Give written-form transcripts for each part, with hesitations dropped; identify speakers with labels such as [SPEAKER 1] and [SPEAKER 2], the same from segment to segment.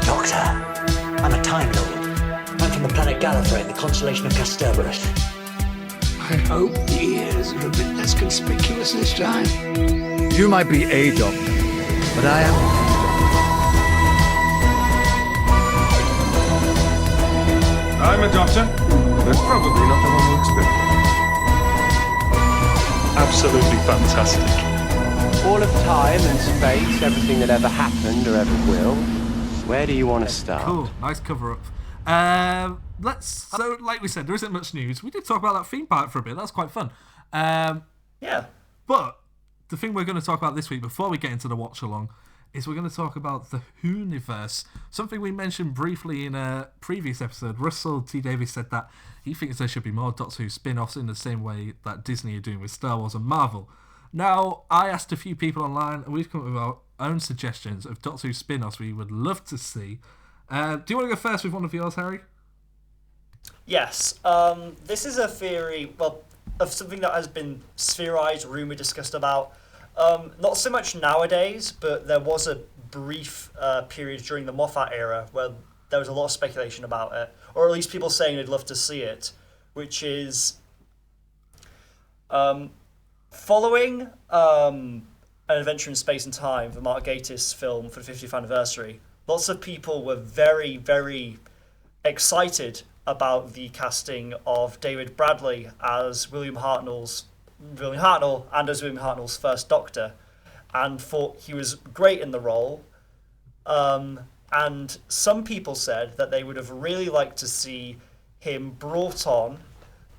[SPEAKER 1] Doctor. I'm a Time Lord. I'm from the planet Gallifrey in the constellation of Casterbarus.
[SPEAKER 2] I hope the ears are a bit less conspicuous this time.
[SPEAKER 3] You might be a doctor, but I am
[SPEAKER 4] I'm a doctor, but probably not the one you expect.
[SPEAKER 5] Absolutely fantastic.
[SPEAKER 6] All of time and space, everything that ever happened or ever will. Where do you want to start?
[SPEAKER 7] Cool, nice cover up. So like we said, there isn't much news. We did talk about that theme park for a bit. That's quite fun.
[SPEAKER 8] Yeah.
[SPEAKER 7] But the thing we're going to talk about this week, before we get into the watch along, is we're going to talk about the Who-niverse. Something we mentioned briefly in a previous episode. Russell T Davies said that he thinks there should be more Doctor Who spin-offs in the same way that Disney are doing with Star Wars and Marvel. Now, I asked a few people online, and we've come up with our own suggestions of Doctor Who spin-offs we would love to see. Do you want to go first with one of yours, Harry?
[SPEAKER 8] Yes. This is a theory, of something that has been spherized, rumoured, discussed about. Not so much nowadays, but there was a brief period during the Moffat era where there was a lot of speculation about it, or at least people saying they'd love to see it, which is following An Adventure in Space and Time, the Mark Gatiss film for the 50th anniversary. Lots of people were very, very excited about the casting of David Bradley as William Hartnell and as William Hartnell's first Doctor, and thought he was great in the role. And some people said that they would have really liked to see him brought on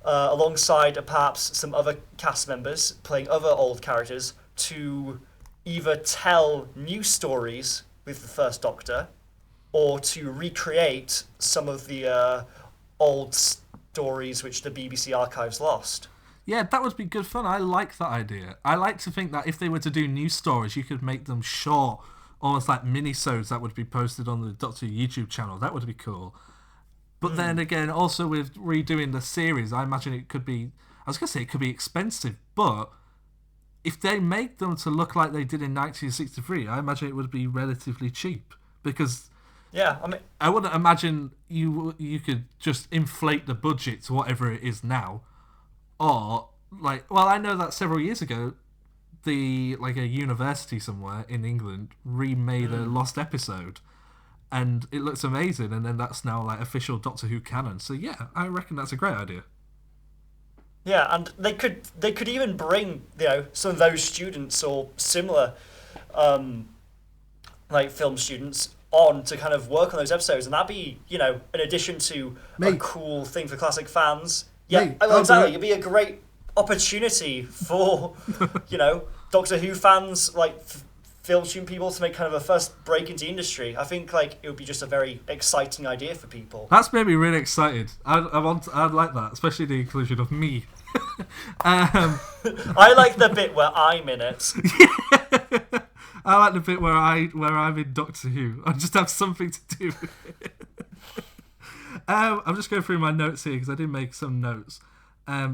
[SPEAKER 8] alongside perhaps some other cast members playing other old characters to either tell new stories with the first Doctor or to recreate some of the old stories which the BBC archives lost.
[SPEAKER 7] Yeah, that would be good fun. I like that idea. I like to think that if they were to do new stories, you could make them short, almost like mini-sodes that would be posted on the Doctor Who YouTube channel. That would be cool. But then again, also with redoing the series, I imagine it could be... I was going to say it could be expensive, but if they make them to look like they did in 1963, I imagine it would be relatively cheap. Because...
[SPEAKER 8] Yeah,
[SPEAKER 7] I wouldn't imagine you could just inflate the budget to whatever it is now. Or, I know that several years ago, a university somewhere in England remade a lost episode, and it looks amazing, and then that's now, official Doctor Who canon. So, yeah, I reckon that's a great idea.
[SPEAKER 8] Yeah, and they could even bring, some of those students or similar, film students on to kind of work on those episodes, and that'd be, in addition to a cool thing for classic fans. Yeah, exactly. It'd be a great opportunity for, Doctor Who fans, film student people to make kind of a first break into the industry. I think, it would be just a very exciting idea for people.
[SPEAKER 7] That's made me really excited. I'd like that, especially the inclusion of me.
[SPEAKER 8] I like the bit where I'm in it.
[SPEAKER 7] I like the bit where I'm in Doctor Who. I just have something to do with it. I'm just going through my notes here because I did make some notes.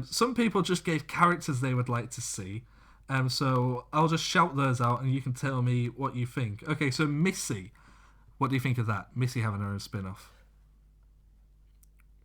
[SPEAKER 7] Some people just gave characters they would like to see. So I'll just shout those out and you can tell me what you think. Okay, so Missy. What do you think of that? Missy having her own spin-off.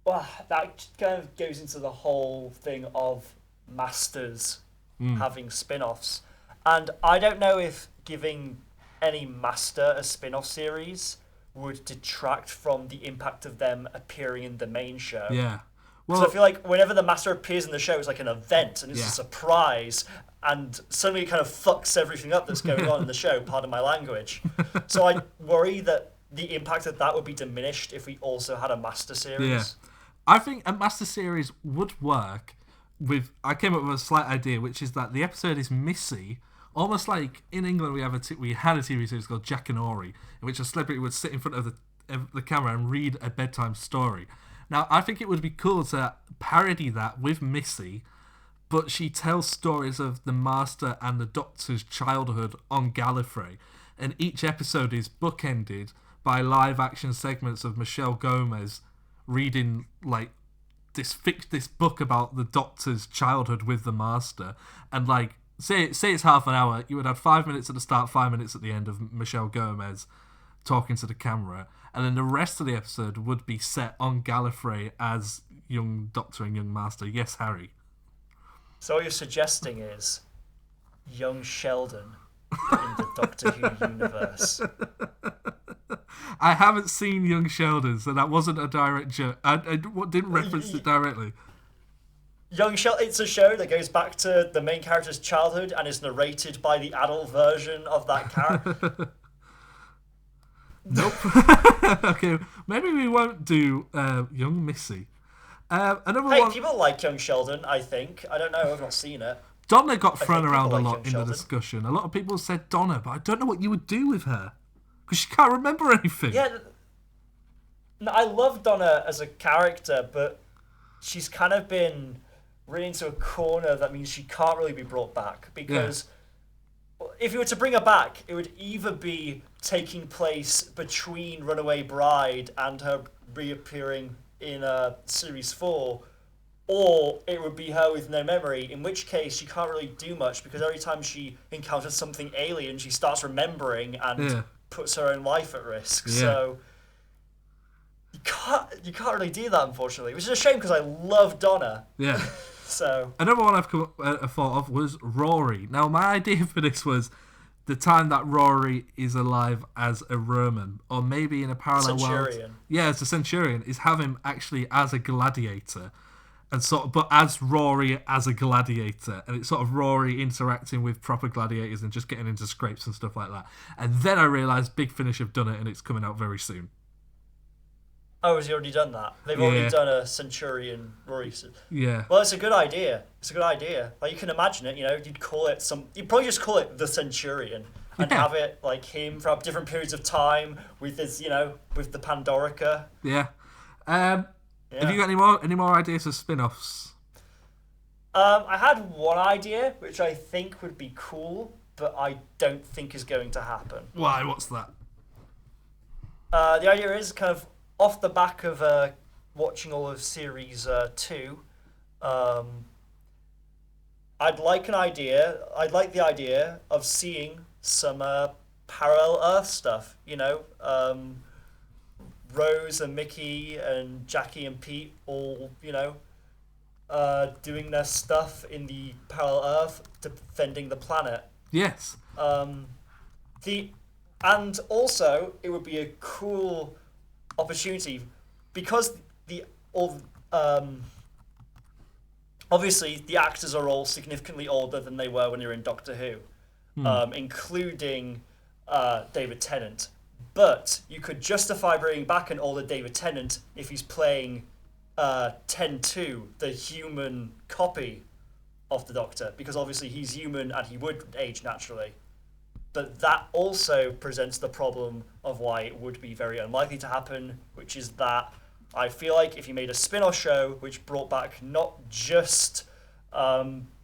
[SPEAKER 8] Well, that kind of goes into the whole thing of Masters having spin-offs. And I don't know if giving any Master a spin-off series would detract from the impact of them appearing in the main show.
[SPEAKER 7] Yeah.
[SPEAKER 8] Well, I feel like whenever the Master appears in the show, it's like an event and it's a surprise, and suddenly it kind of fucks everything up that's going on in the show, pardon my language. So I worry that the impact of that would be diminished if we also had a Master series.
[SPEAKER 7] Yeah. I think a Master series would work with... I came up with a slight idea, which is that the episode is Missy... Almost like in England we had a TV series called Jack and Ori, in which a celebrity would sit in front of the camera and read a bedtime story. Now, I think it would be cool to parody that with Missy, but she tells stories of the Master and the Doctor's childhood on Gallifrey, and each episode is bookended by live-action segments of Michelle Gomez reading, this book about the Doctor's childhood with the Master, and, Say it's half an hour, you would have 5 minutes at the start, 5 minutes at the end of Michelle Gomez talking to the camera, and then the rest of the episode would be set on Gallifrey as young Doctor and young Master. Yes, Harry.
[SPEAKER 8] So what you're suggesting is young Sheldon in the Doctor Who universe.
[SPEAKER 7] I haven't seen Young Sheldon, so that wasn't a direct joke. I didn't reference it directly.
[SPEAKER 8] Young Sheldon, it's a show that goes back to the main character's childhood and is narrated by the adult version of that character.
[SPEAKER 7] Nope. Okay, maybe we won't do Young Missy. Another one.
[SPEAKER 8] People like Young Sheldon, I think. I don't know, I've not seen it.
[SPEAKER 7] Donna got thrown
[SPEAKER 8] think
[SPEAKER 7] around a
[SPEAKER 8] people like
[SPEAKER 7] lot
[SPEAKER 8] Young
[SPEAKER 7] in the
[SPEAKER 8] Sheldon.
[SPEAKER 7] discussion. A lot of people said Donna, but I don't know what you would do with her. Because she can't remember anything.
[SPEAKER 8] Yeah, no, I love Donna as a character, but she's kind of been really into a corner that means she can't really be brought back. Because if you were to bring her back, it would either be taking place between Runaway Bride and her reappearing in Series 4, or it would be her with no memory, in which case she can't really do much because every time she encounters something alien, she starts remembering and puts her own life at risk.
[SPEAKER 7] Yeah.
[SPEAKER 8] So you can't really do that, unfortunately, which is a shame because I love Donna.
[SPEAKER 7] Yeah.
[SPEAKER 8] So
[SPEAKER 7] Another one I've thought of was Rory. Now, my idea for this was the time that Rory is alive as a Roman, or maybe in a parallel world.
[SPEAKER 8] Centurion.
[SPEAKER 7] Yeah, as a Centurion, is have him actually as a gladiator, and but as Rory as a gladiator, and it's sort of Rory interacting with proper gladiators and just getting into scrapes and stuff like that. And then I realised Big Finish have done it, and it's coming out very soon.
[SPEAKER 8] Oh, has he already done that? They've already done a Centurion Rory.
[SPEAKER 7] Yeah.
[SPEAKER 8] Well, it's a good idea. It's a good idea. Like, you can imagine it, you'd call it you'd probably just call it the Centurion and have it like him from different periods of time with his, with the Pandorica.
[SPEAKER 7] Yeah. Have you got any more ideas for spin-offs?
[SPEAKER 8] I had one idea which I think would be cool, but I don't think is going to happen.
[SPEAKER 7] Why? What's that?
[SPEAKER 8] The idea is kind of off the back of watching all of Series 2. I'd like the idea of seeing some parallel Earth stuff. Rose and Mickey and Jackie and Pete all, doing their stuff in the parallel Earth, defending the planet.
[SPEAKER 7] Yes.
[SPEAKER 8] And also it would be a cool opportunity because obviously the actors are all significantly older than they were when they were in Doctor Who, including David Tennant. But you could justify bringing back an older David Tennant if he's playing 10-2, the human copy of the Doctor, because obviously he's human and he would age naturally. But that also presents the problem of why it would be very unlikely to happen, which is that I feel like if you made a spin-off show which brought back not just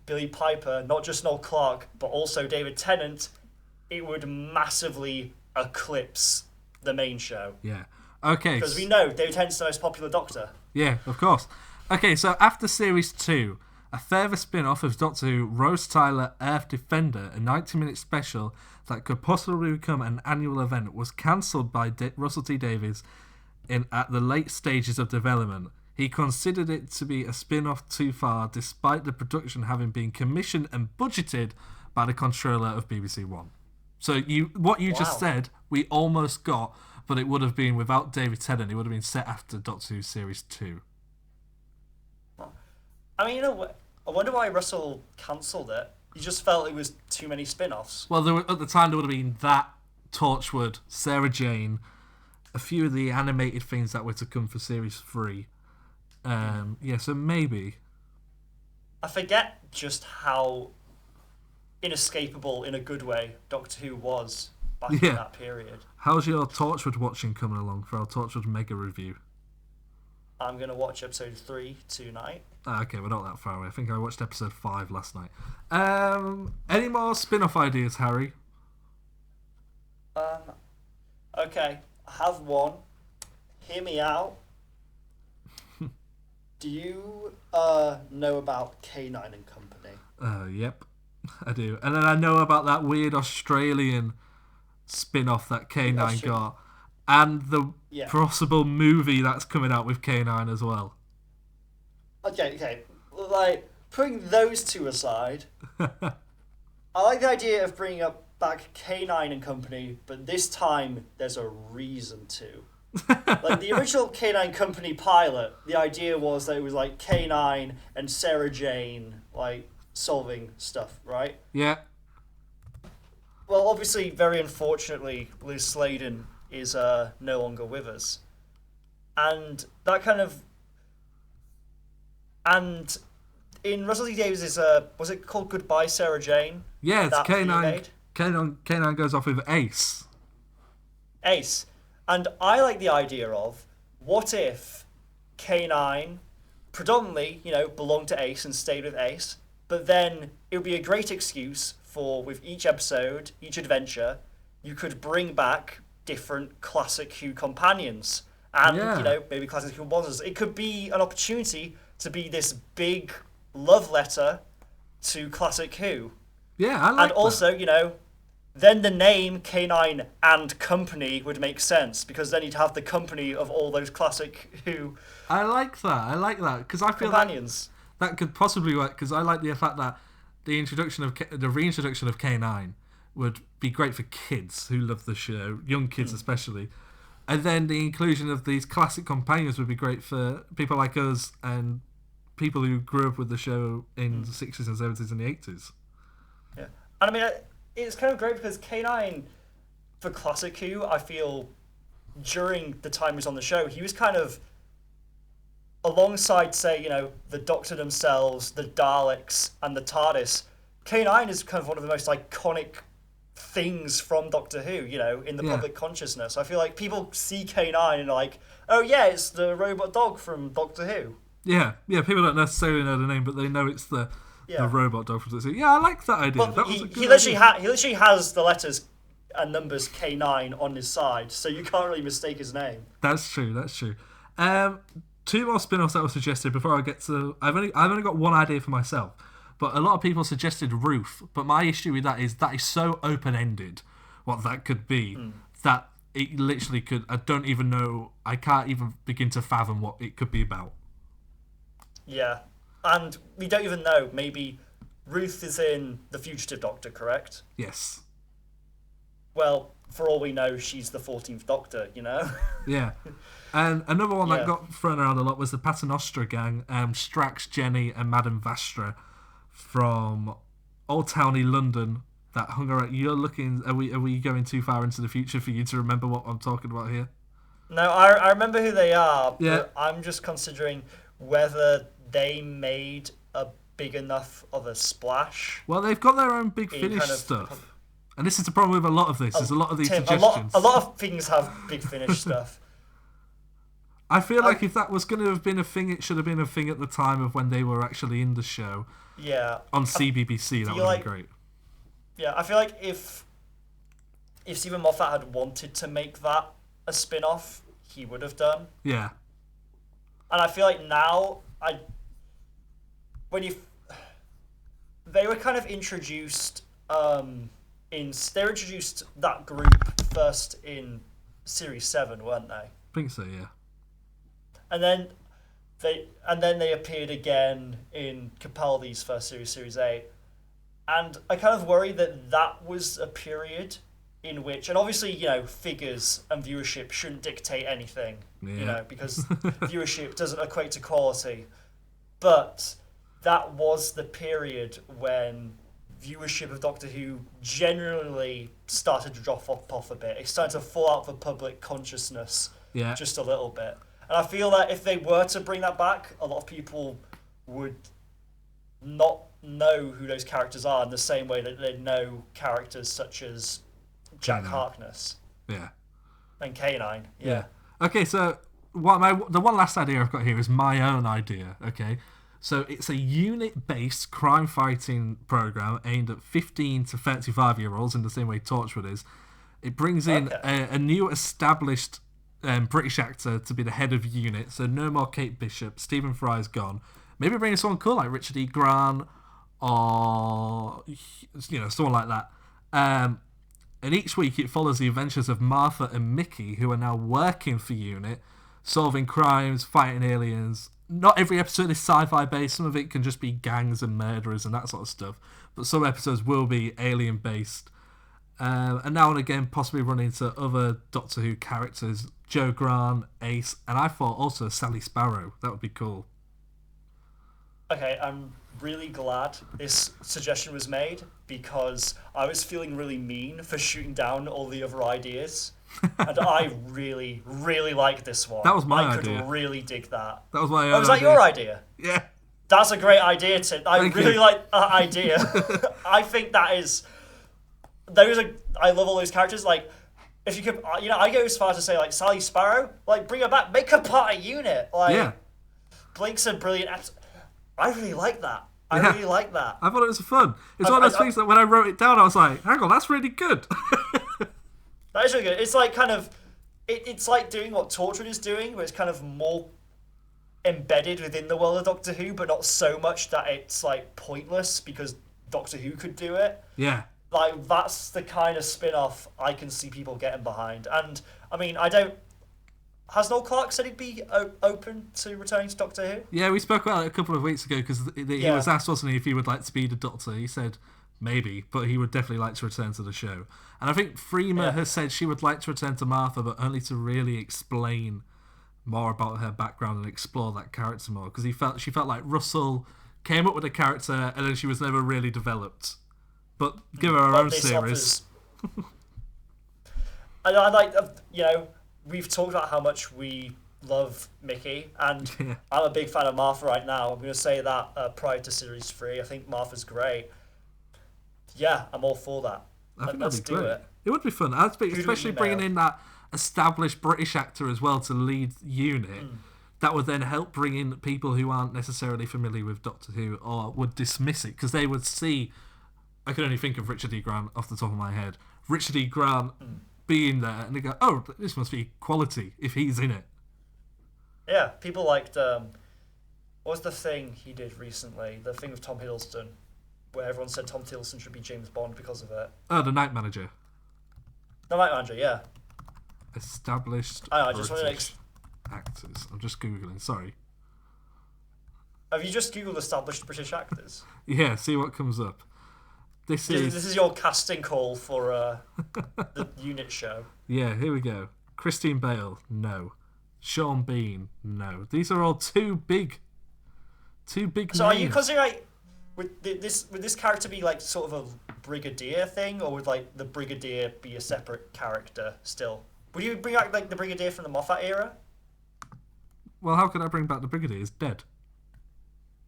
[SPEAKER 8] Billy Piper, not just Noel Clarke, but also David Tennant, it would massively eclipse the main show.
[SPEAKER 7] Yeah. Okay.
[SPEAKER 8] Because we know David Tennant's the most popular Doctor.
[SPEAKER 7] Yeah, of course. Okay, so after Series 2, a further spin-off of Doctor Who, Rose Tyler Earth Defender, a 90-minute special that could possibly become an annual event, was cancelled by Russell T Davies at the late stages of development. He considered it to be a spin-off too far, despite the production having been commissioned and budgeted by the controller of BBC One. So what you just said, we almost got, but it would have been without David Tennant. It would have been set after Doctor Who Series 2.
[SPEAKER 8] I mean, I wonder why Russell cancelled it. He just felt it was too many spin-offs.
[SPEAKER 7] Well, at the time, there would have been that, Torchwood, Sarah Jane, a few of the animated things that were to come for Series 3. So maybe.
[SPEAKER 8] I forget just how inescapable, in a good way, Doctor Who was back in that period.
[SPEAKER 7] How's your Torchwood watching coming along for our Torchwood Mega Review?
[SPEAKER 8] I'm going to watch episode 3 tonight.
[SPEAKER 7] Okay, we're not that far away. I think I watched episode 5 last night. Any more spin-off ideas, Harry?
[SPEAKER 8] Okay, I have one. Hear me out. Do you know about K9 and Company?
[SPEAKER 7] Yep, I do. And then I know about that weird Australian spin-off that K9 got. and the
[SPEAKER 8] Yeah.
[SPEAKER 7] possible movie that's coming out with K9 as well.
[SPEAKER 8] Okay. Like, putting those two aside, I like the idea of bringing back K9 and Company, but this time there's a reason to. Like, the original K9 Company pilot, the idea was that it was, like, K9 and Sarah Jane, like, solving stuff, right?
[SPEAKER 7] Yeah.
[SPEAKER 8] Well, obviously, very unfortunately, Liz Sladen is no longer with us. And that kind of... And in Russell T Davies' was it called Goodbye Sarah Jane?
[SPEAKER 7] Yeah, it's
[SPEAKER 8] That he
[SPEAKER 7] K9.
[SPEAKER 8] made?
[SPEAKER 7] K9 goes off with Ace.
[SPEAKER 8] Ace. And I like the idea of, what if K9 predominantly, belonged to Ace and stayed with Ace, but then it would be a great excuse for, with each episode, each adventure, you could bring back different classic Who companions. And,
[SPEAKER 7] Yeah.
[SPEAKER 8] Maybe classic Who monsters. It could be an opportunity to be this big love letter to classic Who.
[SPEAKER 7] Yeah, I like
[SPEAKER 8] And also, then the name K9 and Company would make sense, because then you'd have the company of all those classic Who
[SPEAKER 7] I like that because I feel
[SPEAKER 8] companions.
[SPEAKER 7] that could possibly work, because I like the fact that the reintroduction of K9 would be great for kids who love the show, young kids especially, and then the inclusion of these classic companions would be great for people like us and people who grew up with the show in the 60s and 70s and the 80s.
[SPEAKER 8] Yeah. And I mean, it's kind of great because K9, for classic Who, I feel during the time he was on the show, he was kind of alongside, say, the Doctor themselves, the Daleks, and the TARDIS. K9 is kind of one of the most iconic things from Doctor Who, in the public consciousness. I feel like people see K9 and are like, oh yeah, it's the robot dog from Doctor Who.
[SPEAKER 7] Yeah, people don't necessarily know the name, but they know it's the robot dog from the series. Yeah, I like that idea.
[SPEAKER 8] But
[SPEAKER 7] That was
[SPEAKER 8] he
[SPEAKER 7] a good
[SPEAKER 8] literally
[SPEAKER 7] idea.
[SPEAKER 8] he literally has the letters and numbers K9 on his side, so you can't really mistake his name.
[SPEAKER 7] That's true. Two more spin-offs that were suggested before I get to... I've only got one idea for myself, but a lot of people suggested Ruth, but my issue with that is so open-ended what that could be, that it literally could... I don't even know... I can't even begin to fathom what it could be about.
[SPEAKER 8] Yeah, and we don't even know. Maybe Ruth is in The Fugitive Doctor, correct?
[SPEAKER 7] Yes.
[SPEAKER 8] Well, for all we know, she's the 14th Doctor,
[SPEAKER 7] Yeah. And another one that
[SPEAKER 8] Yeah.
[SPEAKER 7] got thrown around a lot was the Paternoster gang, Strax, Jenny, and Madame Vastra from Old Towny London that hung around. You're looking. Are we going too far into the future for you to remember what I'm talking about here?
[SPEAKER 8] No, I remember who they are,
[SPEAKER 7] Yeah.
[SPEAKER 8] but I'm just considering whether they made a big enough of a splash.
[SPEAKER 7] Well, they've got their own Big
[SPEAKER 8] In
[SPEAKER 7] Finish
[SPEAKER 8] kind of-
[SPEAKER 7] stuff, and this is the problem with a lot of this. Is a lot of these
[SPEAKER 8] Tim,
[SPEAKER 7] suggestions.
[SPEAKER 8] a lot of things have Big Finish stuff.
[SPEAKER 7] I feel like if that was going to have been a thing, it should have been a thing at the time of when they were actually in the show
[SPEAKER 8] Yeah.
[SPEAKER 7] on CBBC. That would
[SPEAKER 8] feel
[SPEAKER 7] have been
[SPEAKER 8] like-
[SPEAKER 7] great.
[SPEAKER 8] Yeah, I feel like if Stephen Moffat had wanted to make that a spin-off, he would have done.
[SPEAKER 7] Yeah.
[SPEAKER 8] And I feel like now, they were kind of introduced they were introduced that group first in Series 7, weren't they?
[SPEAKER 7] I think so, yeah.
[SPEAKER 8] And then they appeared again in Capaldi's first series, Series 8. And I kind of worry that was a period in which, and obviously, figures and viewership shouldn't dictate anything, because viewership doesn't equate to quality. But that was the period when viewership of Doctor Who generally started to drop off a bit. It started to fall out of the public consciousness just a little bit. And I feel that if they were to bring that back, a lot of people would not know who those characters are in the same way that they know characters such as Jack
[SPEAKER 7] K9.
[SPEAKER 8] Harkness
[SPEAKER 7] Yeah.
[SPEAKER 8] and K9.
[SPEAKER 7] Yeah. Okay, so the one last idea I've got here is my own idea, okay? So it's a unit-based crime-fighting program aimed at 15 to 35-year-olds in the same way Torchwood is. It brings in a new established British actor to be the head of unit, so no more Kate Bishop, Stephen Fry's gone. Maybe bring in someone cool like Richard E. Grant or someone like that. And each week it follows the adventures of Martha and Mickey, who are now working for UNIT, solving crimes, fighting aliens. Not every episode is sci-fi based. Some of it can just be gangs and murderers and that sort of stuff. But some episodes will be alien based. And now and again possibly run into other Doctor Who characters. Joe Grant, Ace, and I thought also Sally Sparrow. That would be cool.
[SPEAKER 8] Okay, I'm really glad this suggestion was made because I was feeling really mean for shooting down all the other ideas. And I really, really like this one.
[SPEAKER 7] That was my
[SPEAKER 8] I
[SPEAKER 7] idea.
[SPEAKER 8] could really dig that.
[SPEAKER 7] That was my own
[SPEAKER 8] Oh, was that
[SPEAKER 7] idea.
[SPEAKER 8] your idea?
[SPEAKER 7] Yeah.
[SPEAKER 8] That's a great idea, Tim. I
[SPEAKER 7] Thank
[SPEAKER 8] really
[SPEAKER 7] you.
[SPEAKER 8] like that idea. I think that is... I love all those characters. Like, if you could... I go as far as to say, like, Sally Sparrow, like, bring her back. Make her part of UNIT. Like,
[SPEAKER 7] Yeah.
[SPEAKER 8] Blink's a brilliant... I really like that. I
[SPEAKER 7] Yeah.
[SPEAKER 8] really like that.
[SPEAKER 7] I thought it was fun. It's one of those things that when I wrote it down, I was like, hang on, that's really good.
[SPEAKER 8] That is really good. It's like kind of... It's like doing what Torchwood is doing, where it's kind of more embedded within the world of Doctor Who, but not so much that it's, like, pointless because Doctor Who could do it.
[SPEAKER 7] Yeah.
[SPEAKER 8] Like, that's the kind of spin-off I can see people getting behind. And, I mean, Has Noel Clarke said he'd be open to returning to Doctor Who?
[SPEAKER 7] Yeah, we spoke about it a couple of weeks ago because he was asked, wasn't he, if he would like to be the Doctor. He said maybe, but he would definitely like to return to the show. And I think Freema has said she would like to return to Martha, but only to really explain more about her background and explore that character more. Because she felt like Russell came up with a character and then she was never really developed. But give her her own series.
[SPEAKER 8] And I like, we've talked about how much we love Mickey, and I'm a big fan of Martha right now. I'm going to say that prior to Series 3. I think Martha's great. Yeah, I'm all for that.
[SPEAKER 7] I think
[SPEAKER 8] Let's
[SPEAKER 7] that'd be
[SPEAKER 8] do
[SPEAKER 7] great.
[SPEAKER 8] it.
[SPEAKER 7] It would be fun, especially bringing in that established British actor as well to lead UNIT. That would then help bring in people who aren't necessarily familiar with Doctor Who or would dismiss it because they would see. I can only think of Richard E. Grant off the top of my head. Richard E. Grant being there, and they go, "Oh, this must be quality if he's in it."
[SPEAKER 8] Yeah, people liked. What was the thing he did recently? The thing with Tom Hiddleston, where everyone said Tom Hiddleston should be James Bond because of it.
[SPEAKER 7] Oh, The Night Manager.
[SPEAKER 8] The Night Manager, yeah.
[SPEAKER 7] Established
[SPEAKER 8] I just wanted
[SPEAKER 7] British actors. I'm just googling. Sorry.
[SPEAKER 8] Have you just googled established British actors?
[SPEAKER 7] Yeah, see what comes up. This is
[SPEAKER 8] your casting call for the UNIT show.
[SPEAKER 7] Yeah, here we go. Christine Bale, no. Sean Bean, no. These are all too big names.
[SPEAKER 8] So are you considering would this character be like sort of a brigadier thing, or would like the brigadier be a separate character still? Would you bring back like the brigadier from the Moffat era?
[SPEAKER 7] Well, how could I bring back the brigadier? He's dead.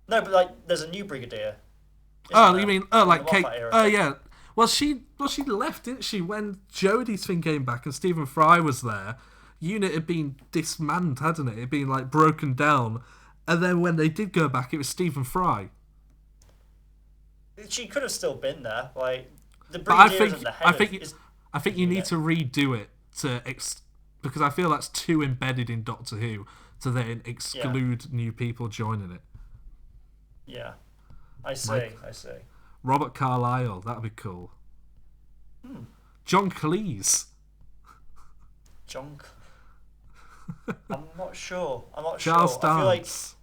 [SPEAKER 8] No, but like there's a new brigadier.
[SPEAKER 7] Oh, you mean like
[SPEAKER 8] the
[SPEAKER 7] Kate?
[SPEAKER 8] Moffat era.
[SPEAKER 7] Oh, yeah. Well, she left, didn't she? When Jodie's thing came back and Stephen Fry was there, UNIT had been dismantled, hadn't it? It had been like broken down, and then when they did go back, it was Stephen Fry.
[SPEAKER 8] She could have still been there. Like the
[SPEAKER 7] But I
[SPEAKER 8] brigadier
[SPEAKER 7] think
[SPEAKER 8] isn't the head.
[SPEAKER 7] I think you need to redo it because I feel that's too embedded in Doctor Who to then exclude new people joining it.
[SPEAKER 8] Yeah, I see.
[SPEAKER 7] Robert Carlyle, that'd be cool. John Cleese.
[SPEAKER 8] John. I'm not sure.
[SPEAKER 7] Charles
[SPEAKER 8] sure. I feel like
[SPEAKER 7] Dance.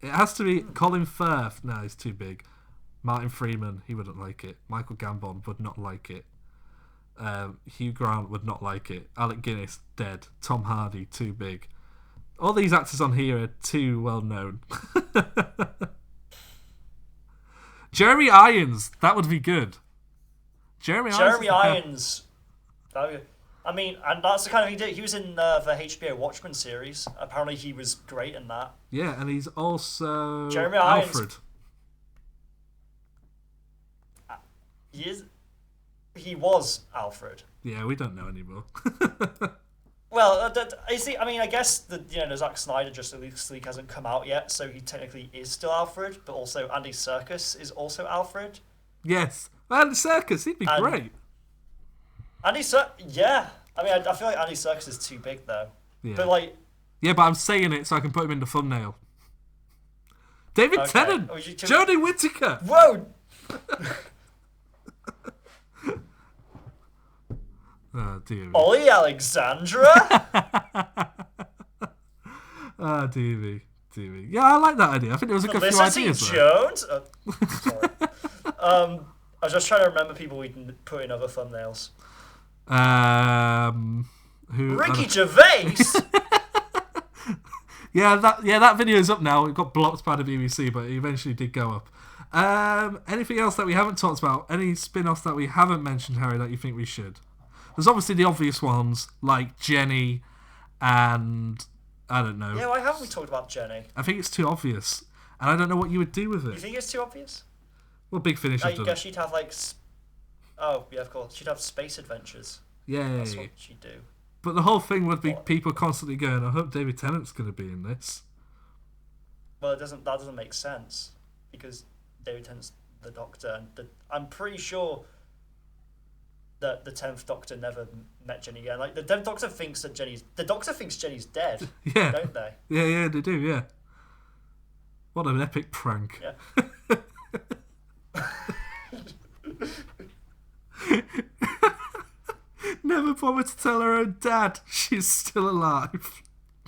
[SPEAKER 7] It has to be Colin Firth. No, he's too big. Martin Freeman, he wouldn't like it. Michael Gambon would not like it. Hugh Grant would not like it. Alec Guinness, dead. Tom Hardy, too big. All these actors on here are too well known. Jeremy Irons, that would be good. Jeremy
[SPEAKER 8] Irons. I mean, and that's the kind of thing he did. He was in the HBO Watchmen series. Apparently, he was great in that.
[SPEAKER 7] Yeah, and he's also
[SPEAKER 8] Jeremy Irons.
[SPEAKER 7] Alfred.
[SPEAKER 8] He was Alfred.
[SPEAKER 7] Yeah, we don't know anymore.
[SPEAKER 8] Well, you see, I mean, I guess the Zack Snyder Justice League hasn't come out yet, so he technically is still Alfred. But also, Andy Serkis is also Alfred.
[SPEAKER 7] Yes, Andy Serkis, he'd be great.
[SPEAKER 8] Yeah. I mean, I feel like Andy Serkis is too big though.
[SPEAKER 7] Yeah.
[SPEAKER 8] But like.
[SPEAKER 7] Yeah, but I'm saying it so I can put him in the thumbnail. David Tennant, Jodie Whittaker.
[SPEAKER 8] Whoa.
[SPEAKER 7] Oh, dear me.
[SPEAKER 8] Ollie Alexandra?
[SPEAKER 7] Ah, dear me. Dear me. Yeah, I like that idea. I think there was a good few
[SPEAKER 8] Felicity
[SPEAKER 7] ideas there.
[SPEAKER 8] Jones? Sorry. I was just trying to remember people we can put in other thumbnails.
[SPEAKER 7] Who?
[SPEAKER 8] Ricky Gervais?
[SPEAKER 7] Yeah, that video is up now. It got blocked by the BBC, but it eventually did go up. Anything else that we haven't talked about? Any spin-offs that we haven't mentioned, Harry, that you think we should? There's obviously the obvious ones, like Jenny and... I don't know.
[SPEAKER 8] Yeah, why haven't we talked about Jenny?
[SPEAKER 7] I think it's too obvious. And I don't know what you would do with
[SPEAKER 8] You
[SPEAKER 7] it.
[SPEAKER 8] think it's too obvious?
[SPEAKER 7] Well, Big Finish
[SPEAKER 8] I
[SPEAKER 7] have done
[SPEAKER 8] guess
[SPEAKER 7] it.
[SPEAKER 8] she'd have like... Oh, yeah, of course. She'd have space adventures.
[SPEAKER 7] Yeah.
[SPEAKER 8] That's what she'd do.
[SPEAKER 7] But the whole thing would be people constantly going, I hope David Tennant's going to be in this.
[SPEAKER 8] Well, that doesn't make sense. Because David Tennant's the Doctor. And I'm pretty sure that the 10th Doctor never met Jenny again. Like, the 10th Doctor thinks that the Doctor thinks Jenny's dead.
[SPEAKER 7] Yeah.
[SPEAKER 8] Don't they?
[SPEAKER 7] Yeah, they do, yeah. What an epic prank.
[SPEAKER 8] Yeah.
[SPEAKER 7] Never bothered to tell her own dad she's still alive.